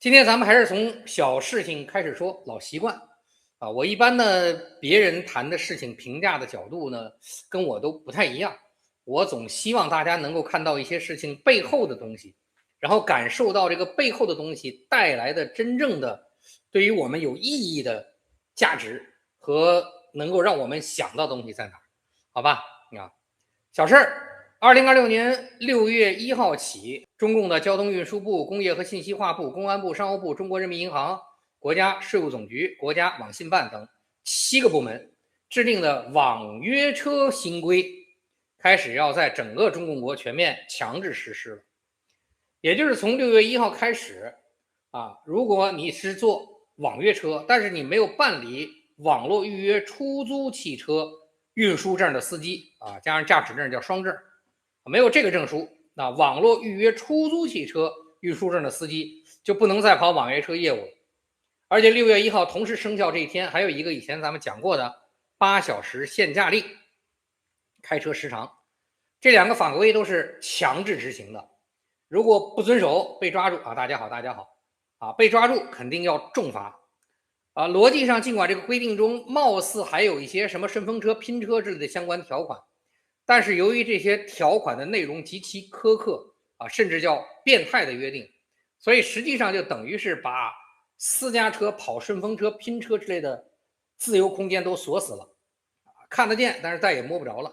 今天咱們還是從小事情開始說，老習慣啊。我一般呢，別人谈的事情评價的角度呢，跟我都不太一樣。我总希望大家能夠看到一些事情背後的東西，然後感受到这個背後的東西帶來的真正的對於我們有意義的價值和能夠讓我們想到的東西在哪兒，好吧？啊，小事兒。2026年6月1號起，中共的交通運輸部、工業和信息化部、公安部、商務部、中國人民銀行、國家稅務總局、國家網信辦等7個部門制定的網約車新規，開始要在整個中共國全面強制實施了。也就是從6月1號開始如果你是坐網約車，但是你沒有辦理網絡預約出租汽車運輸證的司機加上駕駛證叫雙證，沒有這個證書，那網絡預約出租汽車運輸證的司機就不能再跑網約車業務了。而且6月1號同時生效這一天，還有一個以前咱們講過的8小時限驾令、開車時長，這兩個法規都是強制執行的。如果不遵守被抓住大家好被抓住肯定要重罰邏輯上，儘管這個規定中貌似還有一些什麼順風車、拼車之類的相關條款，但是由於這些條款的內容極其苛刻甚至叫變態的約定，所以實際上就等於是把私家車跑順風車、拼車之類的自由空間都鎖死了，看得見但是再也摸不着了。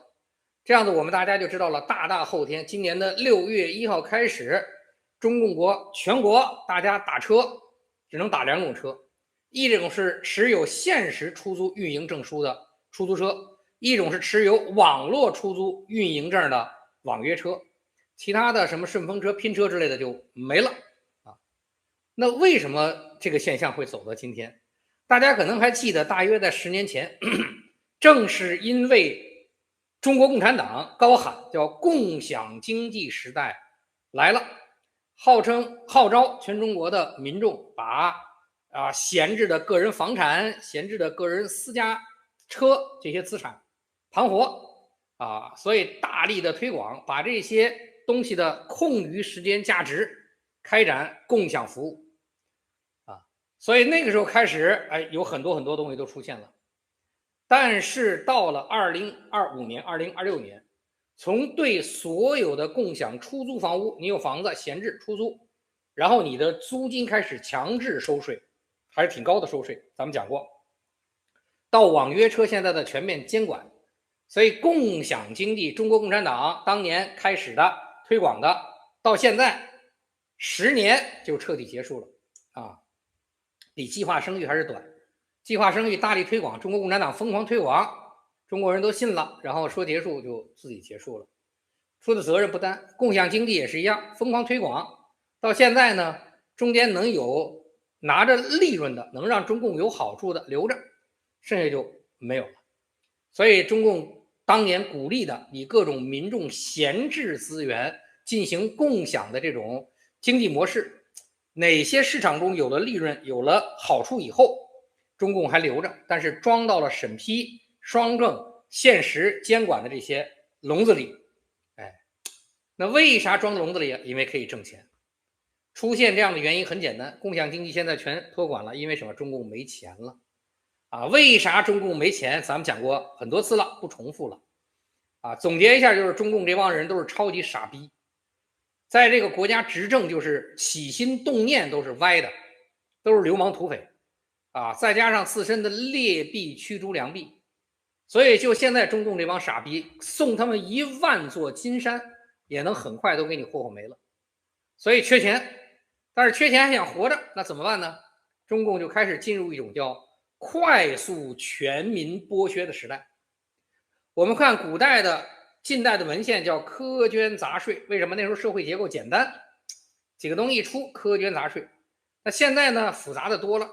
這樣子我們大家就知道了，大後天今年的6月1號開始，中共国全國大家打車只能打2種车，一种是持有限时出租運營證書的出租車，一種是持有網絡出租運營證的網約車，其他的什麼順風車、拼車之類的就沒了那為什麼這個現象會走到今天？大家可能還記得，大約在10年前，正是因為中國共產黨高喊叫共享經濟時代來了，號召全中國的民众把閒置的個人房產、閒置的個人私家車這些資產盤活所以大力的推廣，把這些東西的空餘時間價值開展共享服務所以那個時候開始有很多東西都出現了。但是到了2025年、2026年，從對所有的共享出租房屋，你有房子閒置出租，然後你的租金開始強制收稅，還是挺高的收稅，咱們講過，到網約車現在的全面監管，所以共享經濟中國共產黨當年開始的推廣的，到現在10年就徹底結束了比計劃生育還是短。計劃生育大力推廣，中國共產黨瘋狂推廣，中國人都信了，然後說結束就自己結束了，出的責任不擔。共享經濟也是一樣，瘋狂推廣，到現在呢，中間能有拿着利潤的，能讓中共有好處的留着，剩下就沒有了。所以中共當年鼓勵的以各種民众閒置資源進行共享的這種經濟模式，哪些市場中有了利潤、有了好處以後，中共還留着，但是裝到了審批、双證、限时監管的這些籠子裡。那為啥裝籠子裡？因為可以掙錢。出现這樣的原因很簡單，共享經濟現在全托管了，因為什麼？中共沒錢了為啥中共沒錢？咱們講過很多次了，不重複了總結一下，就是中共這幫人都是超級傻逼，在這個國家執政就是起心動念都是歪的，都是流氓土匪再加上自身的劣幣驅逐良幣，所以就現在中共這幫傻逼，送他们1萬座金山也能很快都給你霍霍沒了。所以缺錢，但是缺錢還想活着，那怎麼辦呢？中共就開始進入一種叫快速全民剝削的時代。我們看古代的、近代的文獻叫苛捐雜稅，為什麼？那時候社會結構簡單，幾個東西一出，苛捐雜稅。那現在呢，複雜的多了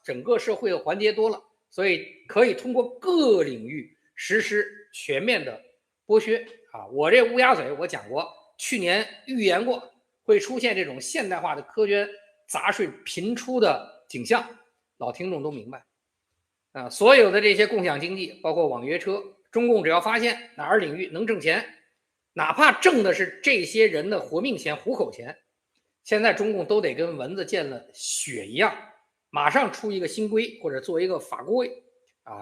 整個社會的環節多了，所以可以通過各領域實施全面的剝削我這烏鴉嘴我講過，去年預言過會出現這種現代化的苛捐雜稅頻出的景象，老聽眾都明白所有的這些共享經濟，包括網約車，中共只要發現哪兒領域能掙錢，哪怕掙的是這些人的活命錢、糊口錢，現在中共都得跟蚊子见了血一樣，马上出一個新規或者做一個法規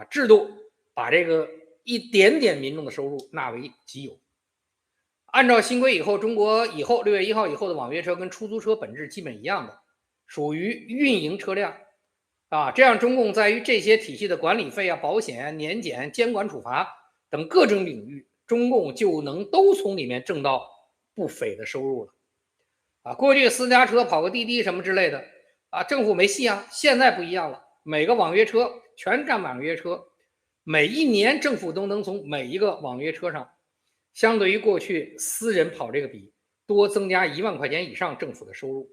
制度，把這個一點點民眾的收入納為己有。按照新規以后，中國以後6月1號以後的網約車跟出租車本質基本一樣的，屬於運營車輛這樣中共在於這些體系的管理費保險、年檢、監管處罰等各種領域，中共就能都從裡面掙到不菲的收入了。過去私家車跑個滴滴什麼之類的政府没戲现在不一樣了，每個網約車全站網約車，每一年政府都能從每一個網約車上，相對於過去私人跑這個比多增加1萬塊錢以上政府的收入。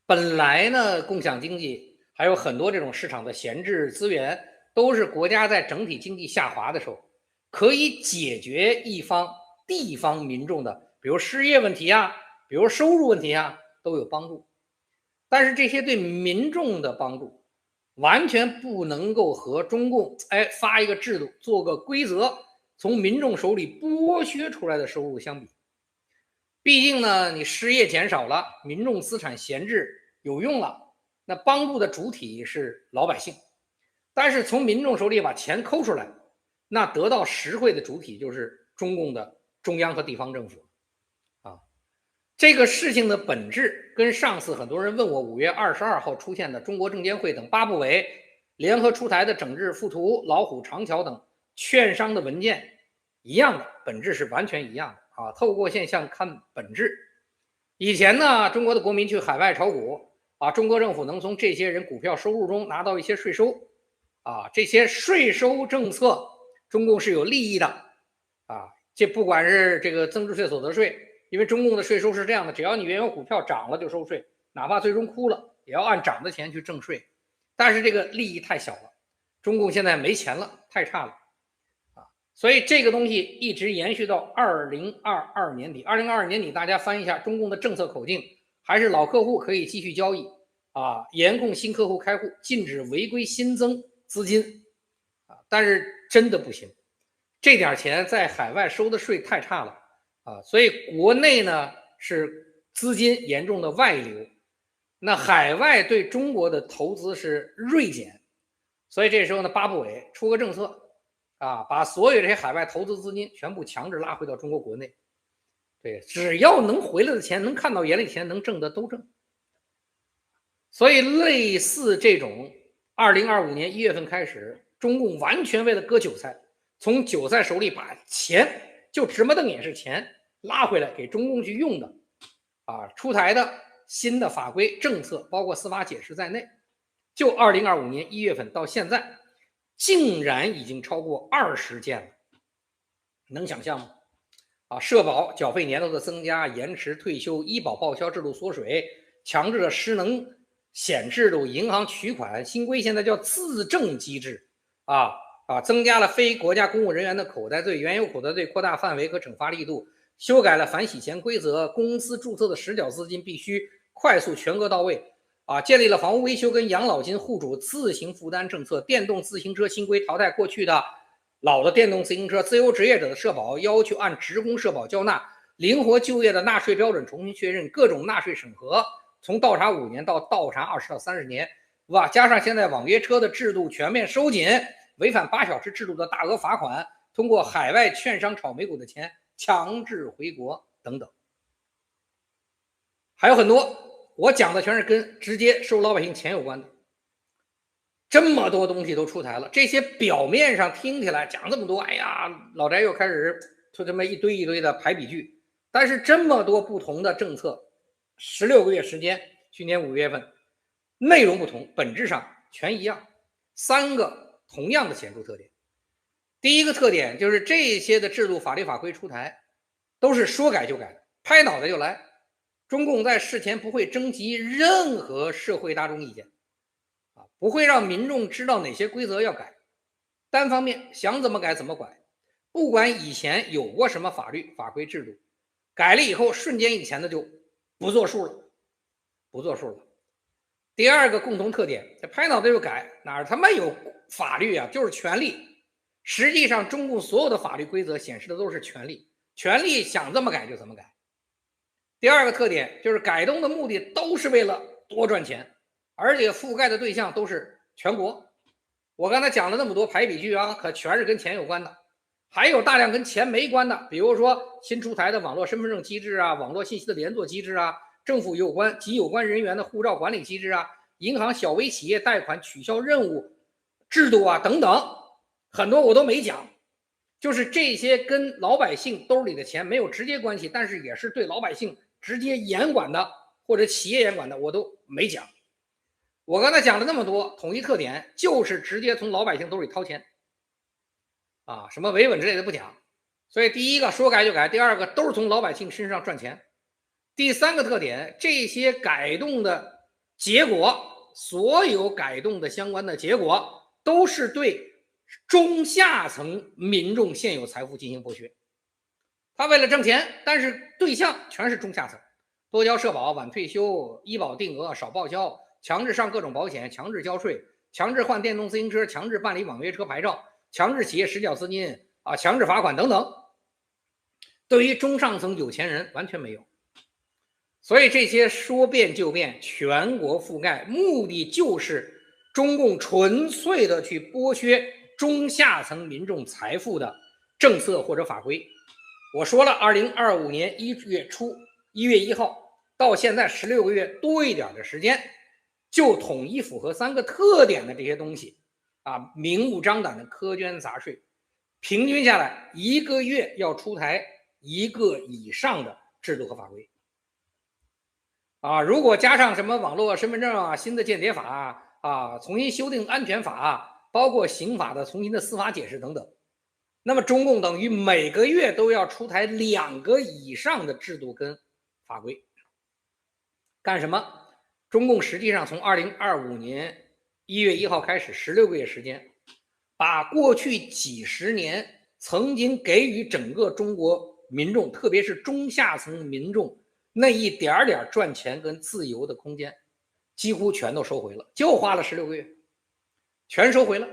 本來呢，共享經濟還有很多這種市場的閒置資源，都是國家在整體經濟下滑的時候可以解決一方地方民众的比如失業問題比如收入問題都有幫助。但是这些对民众的帮助完全不能夠和中共發一個制度做個規則從民眾手裡剝削出來的收入相比。畢竟呢，你失業減少了，民眾資產閒置有用了，那幫助的主體是老百姓，但是從民眾手裡把錢摳出來，那得到實惠的主體就是中共的中央和地方政府這個事情的本質跟上次很多人問我5月22號出現的中國證監會等8部委聯合出台的整治附圖、老虎、長橋等券商的文件一樣的，本質是完全一樣的透過現象看本質。以前呢，中國的國民去海外炒股中國政府能從這些人股票收入中拿到一些稅收這些稅收政策中共是有利益的這不管是這個增值稅、所得稅，因為中共的稅收是這樣的，只要你原有股票漲了就收稅，哪怕最終哭了也要按漲的錢去徵稅。但是这個利益太小了，中共現在沒錢了，太差了所以這個東西一直延續到2022年底。2022年底大家翻一下中共的政策口徑，還是老客戶可以繼續交易嚴控新客戶開戶，禁止違規新增資金但是真的不行，這點錢在海外收的稅太差了所以國內呢是資金嚴重的外流，那海外對中國的投資是銳減，所以這時候呢8部委出個政策把所有這些海外投資資金全部強制拉回到中國國內。对，只要能回來的錢，能看到眼裡的錢，能掙的都掙。所以類似這種2025年1月份開始，中共完全為了割韭菜，從韭菜手裡把錢就直目瞪眼是錢拉回來給中共去用的出台的新的法規政策包括司法解釋在內，就2025年1月份到現在竟然已經超過20件了，能想象嗎社保繳費年度的增加，延遲退休，醫保報銷制度縮水，強制的失能險制度，銀行取款新規現在叫自證機制增加了非國家公務人員的口袋罪，原有口袋罪擴大範圍和懲罰力度，修改了反洗錢規則，公司注冊的實繳資金必須快速全額到位建立了房屋維修跟養老金戶主自行負擔政策，電動自行車新規淘汰過去的老的電動自行車，自由職業者的社保要求按職工社保交納，靈活就業的納稅標準重新確認，各種納稅審核從倒查5年到倒查20到30年加上現在網約車的制度全面收緊，違反8小時制度的大額罰款，通過海外券商炒美股的錢強制回國等等，還有很多，我講的全是跟直接收老百姓錢有關的。這麼多東西都出台了，這些表面上聽起來講這麼多，哎呀，老翟又開始出這麼一堆一堆的排比句，但是這麼多不同的政策，16個月時間，去年5月份，內容不同，本質上全一樣，3個同樣的顯著特點。第一個特點就是這些的制度法律法規出台都是說改就改，拍腦袋就來，中共在事前不會徵集任何社會大眾意見不會讓民眾知道哪些規則要改，單方面想怎麼改怎麼改，不管以前有過什麼法律法規制度，改了以後瞬間以前的就不作數了。第二個共同特點，拍腦袋就改，哪兒他媽有法律就是權利。實際上中共所有的法律規則顯示的都是權利，权利想怎麼改就怎麼改。第二個特點就是改動的目的都是為了多賺錢，而且覆蓋的對象都是全國。我剛才講了那麼多排比句啊，可全是跟錢有關的，還有大量跟錢沒關的，比如說新出台的網絡身份證機制啊，网絡信息的连坐機制啊，政府有關人员的護照管理机制啊，银行小微企業貸款取消任務制度啊等等，很多我都沒講。就是这些跟老百姓兜里的錢沒有直接關係，但是也是對老百姓直接嚴管的或者企業嚴管的，我都沒講。我剛才講了那麼多，統一特點就是直接從老百姓兜里掏錢啊，什麼維穩之類的不講。所以第一個說改就改，第二個都是從老百姓身上賺錢。第三個特點，這些改動的結果，所有改动的相關的結果都是對中下层民眾现有財富進行剝削。他為了掙錢，但是對象全是中下層，多交社保、晚退休、醫保定額、少報銷、強制上各種保險、強制交稅、強制換電動自行車、強制辦理網約車牌照、強制企業實繳資金啊、強制罰款等等。對於中上層有錢人完全沒有。所以這些說變就變，全國覆蓋，目的就是中共純粹的去剝削中下層民眾財富的政策或者法規。我說了，2025年1月初1月1號到現在16個月多一點的時間，就統一符合3個特點的這些東西啊，明目張膽的苛捐雜稅，平均下來1個月要出台1個以上的制度和法規啊。如果加上什麼網絡身份證啊、新的間諜法啊、重新修訂安全法啊，包括刑法的重新的司法解釋等等，那麼中共等於每個月都要出台2個以上的制度跟法規。幹什麼？中共實際上從2025年1月1號開始16個月時間，把過去幾十年曾經給予整個中國民眾，特別是中下層民眾那一點點賺錢跟自由的空間，幾乎全都收回了，就花了16個月，全收回了。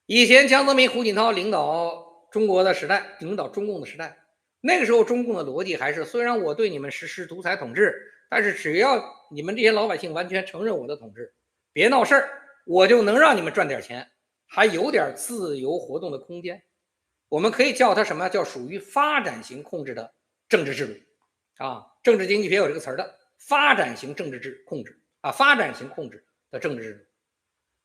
以前江澤民、胡錦濤領導中國的時代，領導中共的時代，那個時候中共的邏輯還是，雖然我對你們實施獨裁統治，但是只要你們這些老百姓完全承認我的統治，別鬧事兒，我就能讓你們賺點錢，還有點自由活動的空間。我們可以叫它什麼？叫屬於發展型控制的政治制度啊，政治經濟學有這個詞的，發展型政治控制啊，发展型控制的政治制度。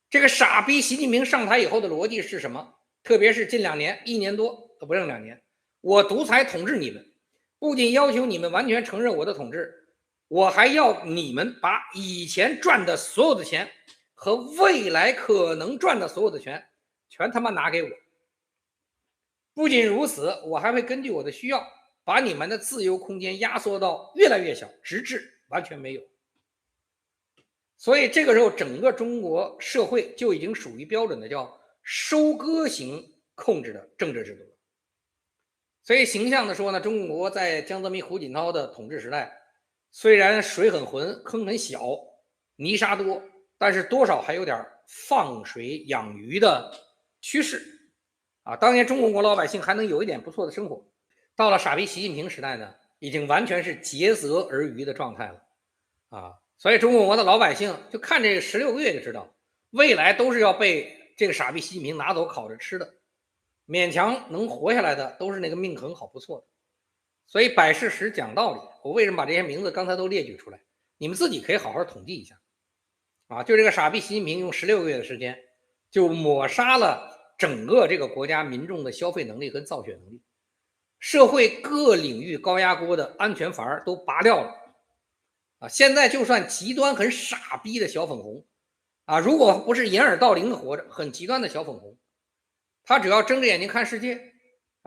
這個傻逼習近平上台以後的邏輯是什麼？特別是近2年，1年多都不剩2年，我獨裁統治你們，不僅要求你們完全承認我的統治，我還要你們把以前賺的所有的錢和未來可能賺的所有的錢全他媽拿給我。不僅如此，我還會根據我的需要把你們的自由空間壓縮到越來越小，直至完全没有。所以這個時候整個中國社會就已經屬於標準的叫收割型控制的政治制度了。所以形象的說呢，中國在江澤民、胡錦濤的統治時代，雖然水很渾，坑很小，泥沙多，但是多少還有點放水養魚的趨勢啊。當年中國老百姓還能有一點不錯的生活，到了傻逼習近平時代呢，已經完全是竭澤而漁的狀態了啊。所以中國的老百姓就看這16個月就知道，未来都是要被這個傻逼習近平拿走烤着吃的，勉強能活下來的都是那個命很好不錯的。所以擺事實講道理，我為什麼把這些名字剛才都列舉出來？你們自己可以好好統計一下啊！就這個傻逼習近平用16個月的時間，就抹殺了整個這個國家民眾的消費能力跟造血能力，社會各領域高壓鍋的安全阀都拔掉了。現在就算極端很傻逼的小粉紅啊，如果不是掩耳盜鈴的活着，很極端的小粉紅，他只要睜着眼睛看世界，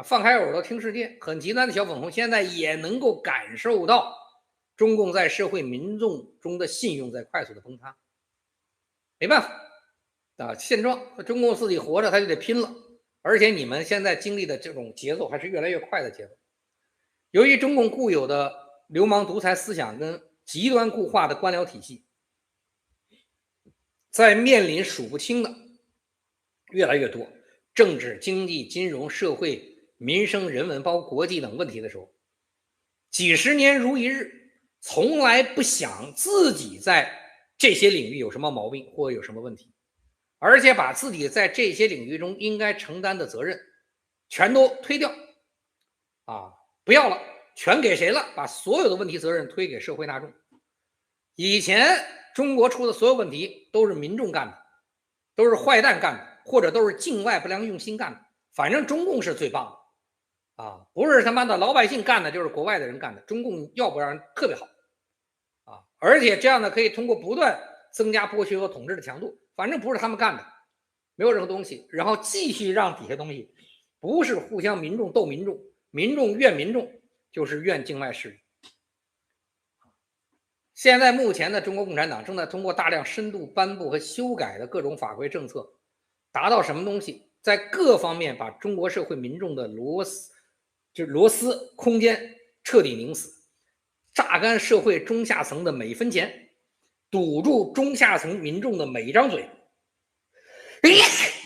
放開耳朵聽世界，很極端的小粉紅现在也能夠感受到中共在社會民眾中的信用在快速的崩塌。沒辦法啊，現狀中共自己活着他就得拼了，而且你們現在經歷的這種節奏還是越來越快的節奏。由于中共固有的流氓獨裁思想跟極端固化的官僚體系，在面臨數不清的越來越多政治、經濟、金融、社會、民生、人文包括國際等問題的時候，幾十年如一日，從來不想自己在这些領域有什麼毛病或有什麼問題，而且把自己在這些領域中應該承擔的責任全都推掉不要了，全給誰了？把所有的問題責任推給社會大眾。以前中國出的所有問題都是民眾幹的，都是壞蛋幹的，或者都是境外不良用心幹的，反正中共是最棒的不是他媽的老百姓幹的，就是國外的人幹的，中共要不然特別好而且這樣呢可以通過不斷增加剥削和統治的強度，反正不是他們幹的，沒有任何東西，然後繼續讓底下東西不是互相民眾鬥民眾，民眾怨民眾，就是怨境外勢力。現在目前的中国共產黨正在通過大量深度颁布和修改的各種法規政策，達到什麼東西？在各方面把中国社會民眾的螺絲空間徹底擰死，榨乾社會中下層的每分錢，堵住中下層民眾的每一張嘴。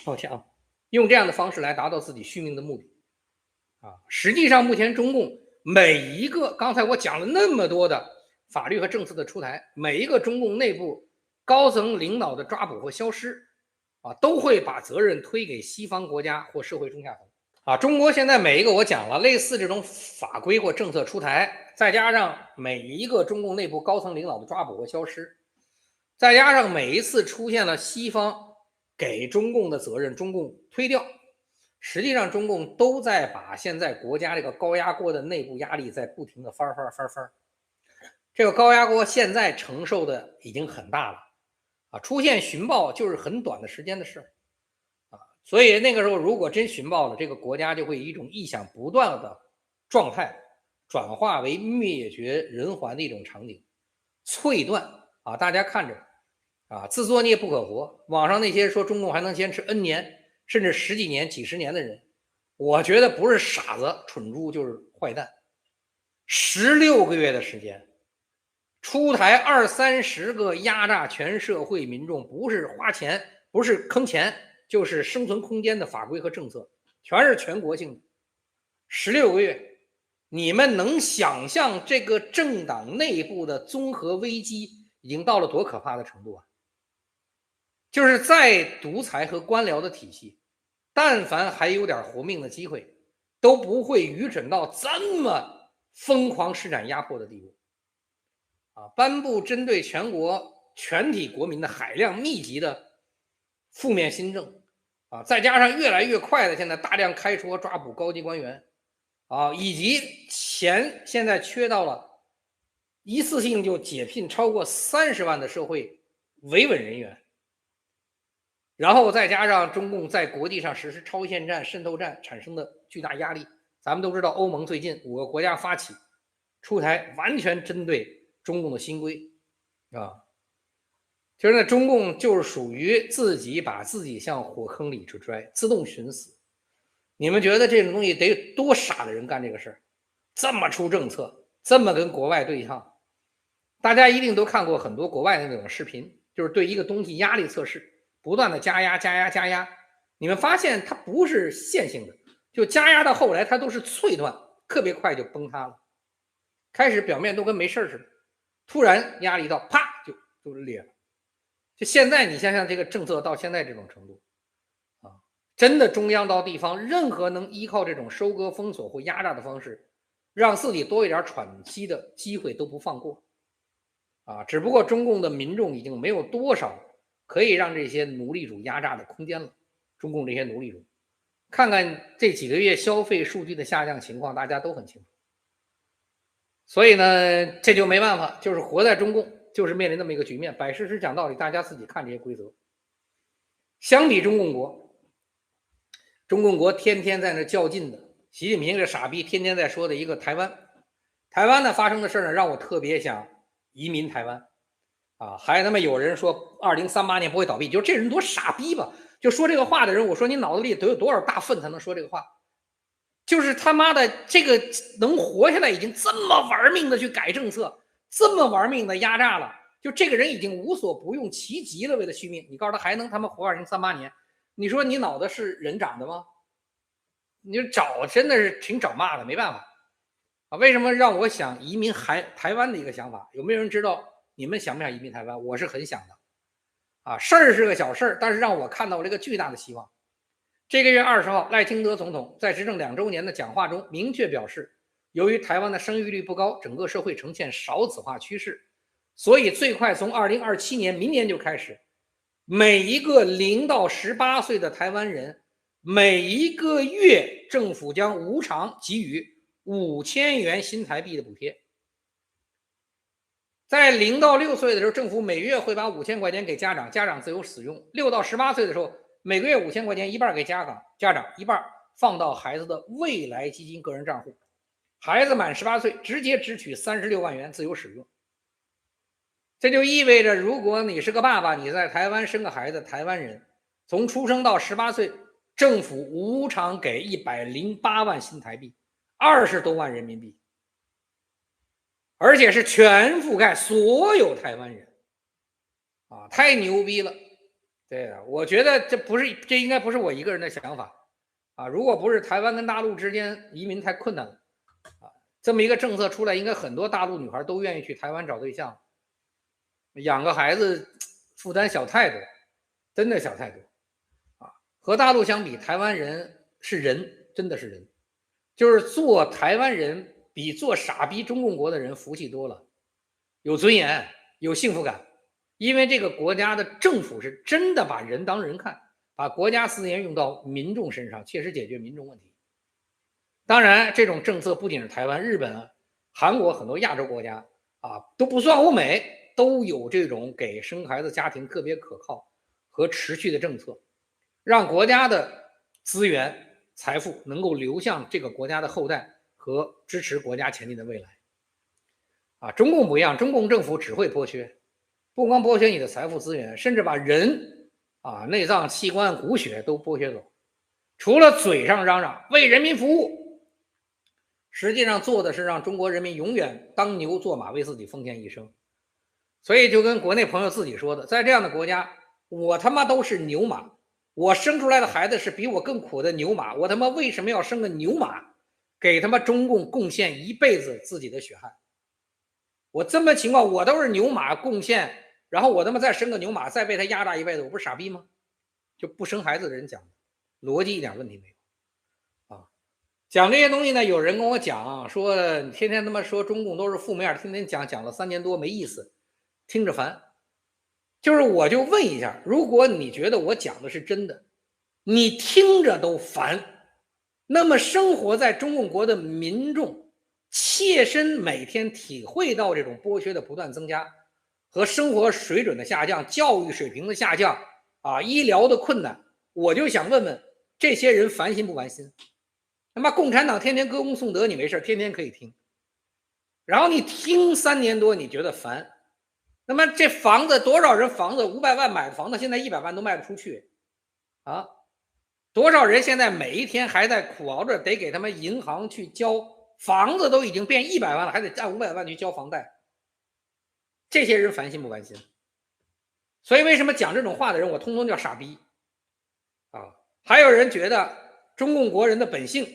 抱歉用這樣的方式來達到自己續命的目的實際上目前中共每一個剛才我講了那麼多的法律和政策的出台，每一個中共內部高層領導的抓捕或消失都會把責任推給西方國家或社会中下層中國現在每一個我講了類似這種法規或政策出台，再加上每一個中共內部高層領導的抓捕或消失，再加上每一次出現了西方給中共的責任中共推掉，實際上中共都在把現在國家這個高壓鍋的內部壓力在不停的翻。這個高壓鍋現在承受的已經很大了出現巡暴就是很短的時間的事所以那個時候如果真巡暴了，這個國家就會以一種意想不到的狀態轉化為滅絕人寰的一種場景，淬斷大家看着自作孽不可活。網上那些說中共還能堅持 N 年甚至十幾年幾十年的人，我覺得不是傻子蠢豬就是壞蛋。16個月的時間出台20-30個壓榨全社會民眾，不是花錢不是坑錢就是生存空間的法規和政策，全是全國性的。16個月，你們能想象這個政黨內部的綜合危機已經到了多可怕的程度就是在獨裁和官僚的體系，但凡還有點活命的機會，都不會愚蠢到這麼瘋狂施展壓迫的地步頒布針對全國全體國民的海量密集的負面新政再加上越來越快的现在大量開除和抓捕高級官員以及錢現在缺到了一次性就解聘超過30萬的社會維穩人員，然後再加上中共在國際上實施超限戰滲透戰產生的巨大壓力，咱們都知道歐盟最近5個國家發起出台完全針對中共的新規就是那中共就是屬於自己把自己向火坑裡去拽，自動尋死。你們覺得這種東西得多傻的人幹這個事兒？這麼出政策，這麼跟國外對抗，大家一定都看過很多國外的那種视頻，就是对一個東西壓力測試，不斷的加壓，你們發現它不是線性的，就加壓到後來它都是淬斷，特別快就崩塌了。開始表面都跟沒事似的，突然壓力到啪就裂了。就現在你想想这個政策到現在這種程度真的中央到地方任何能依靠這種收割封鎖或壓榨的方式讓自己多一點喘息的機會都不放過只不過中共的民眾已經沒有多少可以讓這些奴隸主壓榨的空間了。中共這些奴隸主看看這幾個月消費數據的下降情況，大家都很清楚。所以呢這就沒辦法，就是活在中共就是面臨這麼一個局面。摆事實講道理，大家自己看這些規則。相比中共國天天在那較劲的，習近平這傻逼天天在說的一個台灣呢發生的事呢，讓我特別想移民台灣還他媽有人說2038年不會倒閉，就这人多傻逼吧。就說這個話的人，我說你腦子裡得有多少大糞才能說這個話？就是他媽的這個能活下來已經這麼玩命的去改政策，這麼玩命的壓榨了，就這個人已經無所不用其極了，為了續命。你告訴他還能他媽活2038年，你說你腦子是人長的嗎？你找真的是挺找骂的，沒辦法。啊，为什麼讓我想移民台灣的一個想法？有沒有人知道你們想不想移民台灣？我是很想的。啊，事兒是個小事兒，但是讓我看到了一個巨大的希望。這個月20號，賴清德總統在執政2週年的講話中明確表示，由於台灣的生育率不高，整個社會呈現少子化趨勢，所以最快從2027年明年就開始，每一個0到18歲的台灣人，每一個月政府將無償給予5000元新台幣的補貼。在0到6歲的時候，政府每月會把5000塊錢給家長，家長自由使用。6到18歲的時候，每個月5000塊錢，一半給家長，一半放到孩子的未來基金個人賬戶。孩子滿18歲，直接支取36萬元自由使用。這就意味着，如果你是個爸爸，你在台灣生個孩子，台灣人從出生到18歲，政府無償給108萬新台幣，20多萬人民幣，而且是全覆蓋所有台灣人，啊，太牛逼了！對啊，我覺得這應該不是我一個人的想法啊。如果不是台灣跟大陸之間移民太困難了啊，這麼一個政策出來，應該很多大陸女孩都願意去台灣找對象，養個孩子負擔小太多，真的小太多啊。和大陸相比，台灣人是人，真的是人，就是做台灣人比做傻逼中共國的人服氣多了，有尊嚴，有幸福感。因為這個國家的政府是真的把人當人看，把國家資源用到民眾身上，切實解決民眾問題。當然，這種政策不僅是台灣、日本、韓國很多亞洲國家啊，都不算歐美，都有這種給生孩子家庭特別可靠和持續的政策，讓國家的資源、財富能夠流向這個國家的後代和支持國家前進的未來。啊，中共不一樣，中共政府只會剝削。不光剝削你的財富資源，甚至把人啊內臟器官骨血都剝削走，除了嘴上嚷嚷為人民服務，實際上做的是讓中國人民永遠當牛做馬，為自己奉獻一生。所以就跟國內朋友自己說的，在這樣的國家，我他媽都是牛馬，我生出來的孩子是比我更苦的牛馬，我他媽為什麼要生個牛馬，給他媽中共貢獻一輩子自己的血汗？我這麼情況，我都是牛馬貢獻，然後我他媽再生個牛馬，再被他壓榨一輩子，我不是傻逼嗎？就不生孩子的人講，邏輯一點問題沒有啊。講這些東西呢，有人跟我講說，你天天他媽說中共都是負面，天天講了3年多沒意思，聽着煩。就是我就問一下，如果你覺得我講的是真的，你聽着都煩，那麼生活在中共國的民众切身每天體會到這種剝削的不斷增加和生活水準的下降，教育水平的下降啊，醫療的困難，我就想問問這些人煩心不煩心？他媽共產黨天天歌功頌德，你沒事天天可以聽，然後你聽3年多你覺得煩，那麼這房子多少人房子500萬買的房子現在100萬都賣不出去啊？多少人現在每一天還在苦熬着得給他們銀行去交，房子都已經變100萬了，還得按500萬去交房貸，這些人煩心不煩心？所以為什麼講這種話的人我通通叫傻逼啊？還有人覺得中共國人的本性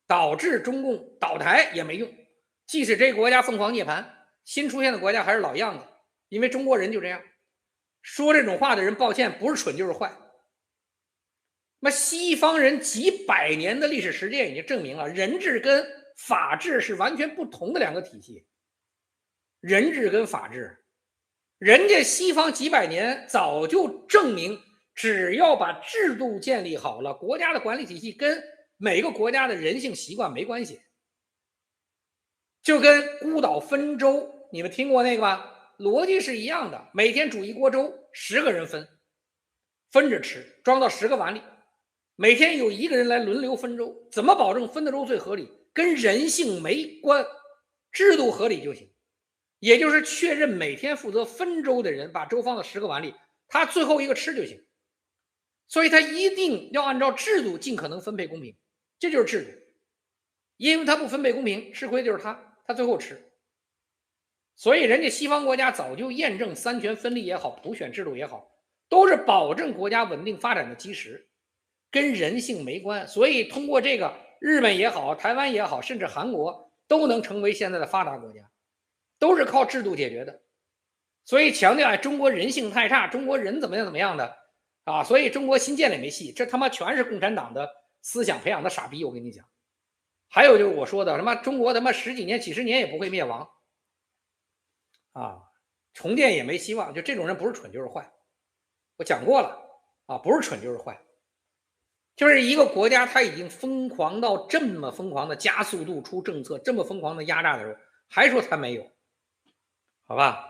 導致中共倒台也沒用，即使這個國家鳳凰涅槃，新出現的國家還是老樣子，因為中國人就這樣。說這種話的人抱歉，不是蠢就是壞。那麼西方人幾百年的歷史實踐已經證明了，人治跟法治是完全不同的2個體系。人治跟法治，人家西方幾百年早就證明，只要把制度建立好了，國家的管理體系跟每個國家的人性習慣沒關係。就跟孤島分粥，你們聽過那個吧？邏輯是一樣的，每天煮一鍋粥，10個人分着吃，裝到10個碗裡，每天有1個人來輪流分粥，怎麼保證分的粥最合理？跟人性沒關，制度合理就行。也就是確認每天負責分粥的人把粥放到10個碗裡，他最後一個吃就行。所以他一定要按照制度盡可能分配公平，這就是制度。因為他不分配公平，吃虧就是他最後吃。所以人家西方國家早就驗證3權分立也好，普選制度也好，都是保證國家穩定發展的基石，跟人性沒關。所以通過這個，日本也好，台灣也好，甚至韓國都能成為現在的發達國家，都是靠制度解決的。所以強調中國人性太差，中國人怎麼樣的啊，所以中国新建了也没戏，这他媽全是共產党的思想培養的傻逼，我跟你講。還有就是我說的什麼中國他媽10幾年几10年也不會滅亡啊，重建也沒希望，就這種人不是蠢就是壞。我講過了啊，不是蠢就是壞。就是一個國家他已經瘋狂到這麼瘋狂的加速度出政策，這麼瘋狂的壓榨的時候，還說他沒有，好吧？